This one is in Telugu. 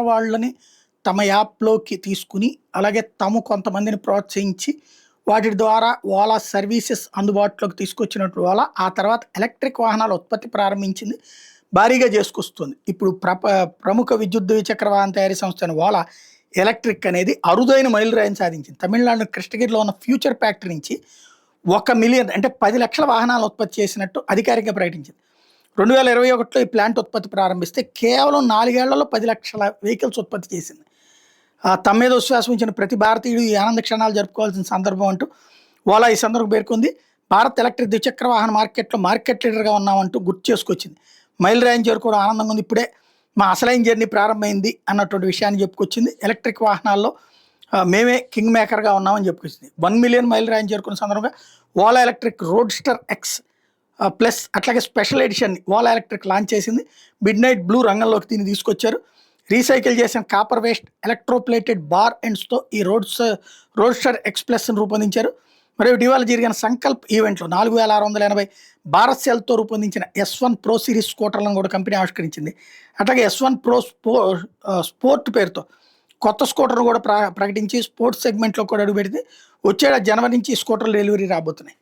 వాళ్ళని తమ యాప్‌లోకి తీసుకొని, అలాగే తాము కొంతమందిని ప్రోత్సహించి, వాటి ద్వారా ఓలా సర్వీసెస్ అందుబాటులోకి తీసుకొచ్చినట్లు ఓలా, ఆ తర్వాత ఎలక్ట్రిక్ వాహనాల ఉత్పత్తి ప్రారంభించింది. భారీగా చేసుకొస్తుంది. ఇప్పుడు ప్రముఖ విద్యుత్ ద్విచక్ర వాహన తయారీ సంస్థ అయిన ఓలా ఎలక్ట్రిక్ అనేది అరుదైన మైలురాయిని సాధించింది. తమిళనాడు కృష్ణగిరిలో ఉన్న ఫ్యూచర్ ఫ్యాక్టరీ నుంచి 1,000,000 అంటే 10,00,000 వాహనాలు ఉత్పత్తి చేసినట్టు అధికారికంగా ప్రకటించింది. 2021లో ఈ ప్లాంట్ ఉత్పత్తి ప్రారంభిస్తే కేవలం 4 ఏళ్లలో 10,00,000 వెహికల్స్ ఉత్పత్తి చేసింది. తమ మీద విశ్వాసం ఉంచిన ప్రతి భారతీయుడు ఈ ఆనంద క్షణాలు జరుపుకోవాల్సిన సందర్భం అంటూ ఓలా ఈ సందర్భం పేర్కొంది. భారత్ ఎలక్ట్రిక్ ద్విచక్ర వాహన మార్కెట్లో మార్కెట్ లీడర్గా ఉన్నామంటూ గుర్తు చేసుకొచ్చింది. మైలురాయిని చేరుకోవడం ఆనందంగా ఉంది. ఇప్పుడే మా అసలైన జర్నీ ప్రారంభమైంది అన్నటువంటి విషయాన్ని చెప్పుకొచ్చింది. ఎలక్ట్రిక్ వాహనాల్లో మేమే కింగ్ మేకర్గా ఉన్నామని చెప్పుకొచ్చింది. 1,000,000 మైలురాయిని చేరుకున్న సందర్భంగా Ola electric roadster X plus అట్లాగే special edition Ola electric launch చేసింది. మిడ్ నైట్ బ్లూ రంగంలోకి దీన్ని తీసుకొచ్చారు. రీసైకిల్ చేసిన కాపర్ వేస్ట్ ఎలక్ట్రోప్లేటెడ్ బార్ ఎండ్స్తో ఈ రోడ్స్టర్ ఎక్స్ప్రెస్ను రూపొందించారు. మరియు ఇటీవల జరిగిన సంకల్ప్ ఈవెంట్లో 4,680 భారత్ సెల్తో రూపొందించిన S1 ప్రో సిరీస్ స్కూటర్లను కూడా కంపెనీ ఆవిష్కరించింది. అట్లాగే S1 ప్రో స్పోర్ట్ పేరుతో కొత్త స్కూటర్ను కూడా ప్రకటించి స్పోర్ట్స్ సెగ్మెంట్లో కూడా అడుగుపెడితే వచ్చే జనవరి నుంచి ఈ స్కూటర్లు డెలివరీ రాబోతున్నాయి.